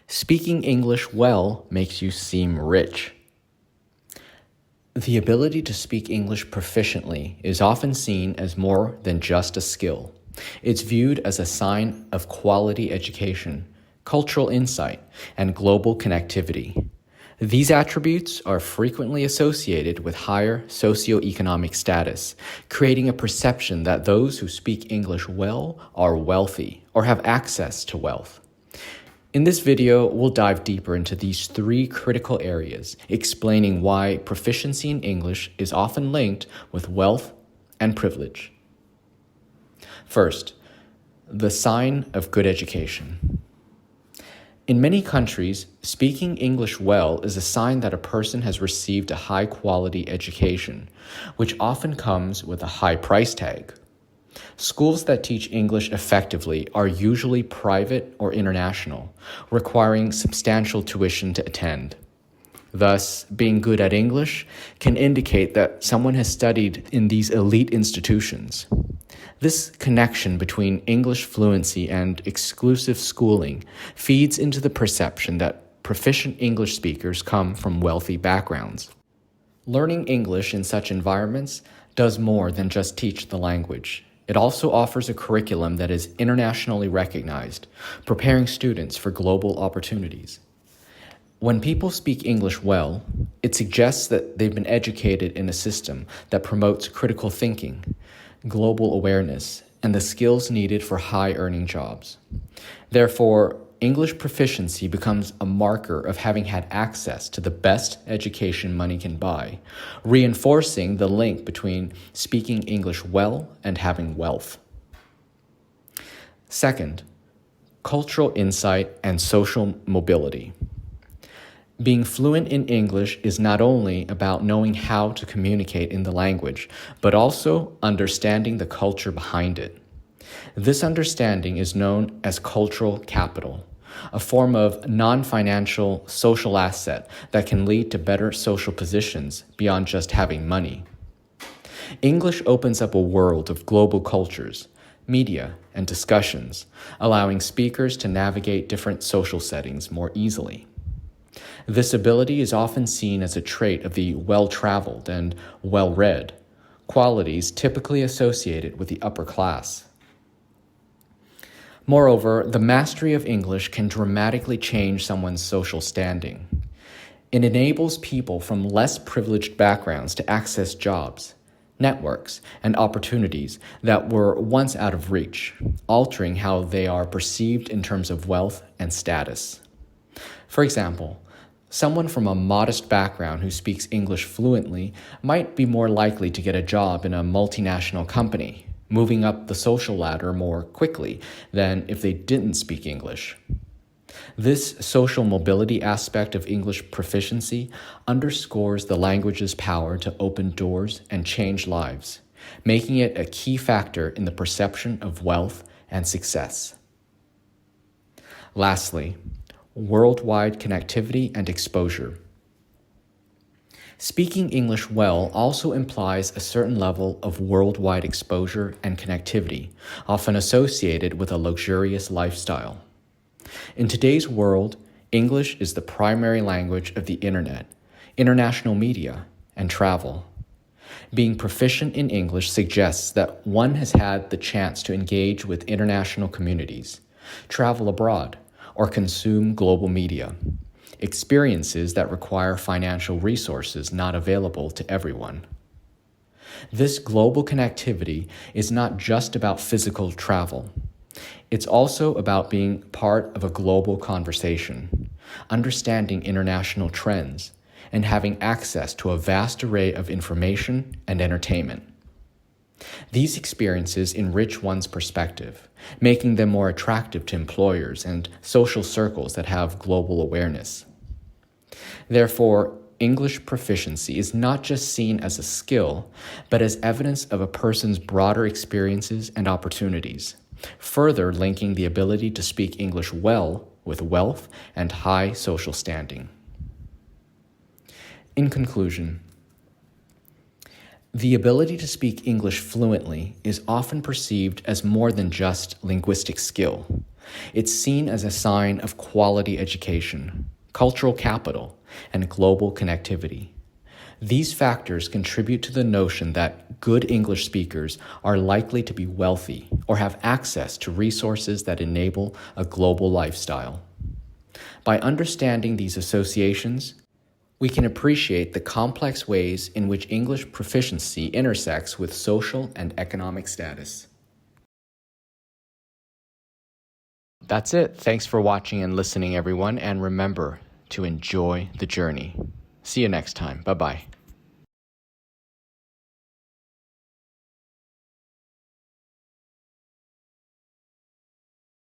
Speaking English well makes you seem rich. The ability to speak English proficiently is often seen as more than just a skill. It's viewed as a sign of quality education, cultural insight, and global connectivity. These attributes are frequently associated with higher socioeconomic status, creating a perception that those who speak English well are wealthy or have access to wealth. In this video, we'll dive deeper into these three critical areas, explaining why proficiency in English is often linked with wealth and privilege. First, the sign of good education. In many countries, speaking English well is a sign that a person has received a high-quality education, which often comes with a high price tag. Schools that teach English effectively are usually private or international, requiring substantial tuition to attend. Thus, being good at English can indicate that someone has studied in these elite institutions. This connection between English fluency and exclusive schooling feeds into the perception that proficient English speakers come from wealthy backgrounds. Learning English in such environments does more than just teach the language. It also offers a curriculum that is internationally recognized, preparing students for global opportunities. When people speak English well, it suggests that they've been educated in a system that promotes critical thinking, global awareness, and the skills needed for high-earning jobs. Therefore, English proficiency becomes a marker of having had access to the best education money can buy, reinforcing the link between speaking English well and having wealth. Second, cultural insight and social mobility. Being fluent in English is not only about knowing how to communicate in the language, but also understanding the culture behind it. This understanding is known as cultural capital, a form of non-financial social asset that can lead to better social positions beyond just having money. English opens up a world of global cultures, media, and discussions, allowing speakers to navigate different social settings more easily. This ability is often seen as a trait of the well-traveled and well-read, qualities typically associated with the upper class. Moreover, the mastery of English can dramatically change someone's social standing. It enables people from less privileged backgrounds to access jobs, networks, and opportunities that were once out of reach, altering how they are perceived in terms of wealth and status. For example, someone from a modest background who speaks English fluently might be more likely to get a job in a multinational company, moving up the social ladder more quickly than if they didn't speak English. This social mobility aspect of English proficiency underscores the language's power to open doors and change lives, making it a key factor in the perception of wealth and success. Lastly, worldwide connectivity and exposure. Speaking English well also implies a certain level of worldwide exposure and connectivity, often associated with a luxurious lifestyle. In today's world, English is the primary language of the internet, international media, and travel. Being proficient in English suggests that one has had the chance to engage with international communities, travel abroad, or consume global media, experiences that require financial resources not available to everyone. This global connectivity is not just about physical travel. It's also about being part of a global conversation, understanding international trends, and having access to a vast array of information and entertainment. These experiences enrich one's perspective, making them more attractive to employers and social circles that have global awareness. Therefore, English proficiency is not just seen as a skill, but as evidence of a person's broader experiences and opportunities, further linking the ability to speak English well with wealth and high social standing. In conclusion, the ability to speak English fluently is often perceived as more than just linguistic skill. It's seen as a sign of quality education, cultural capital, and global connectivity. These factors contribute to the notion that good English speakers are likely to be wealthy or have access to resources that enable a global lifestyle. By understanding these associations, we can appreciate the complex ways in which English proficiency intersects with social and economic status. That's it. Thanks for watching and listening, everyone, and remember to enjoy the journey. See you next time. Bye-bye.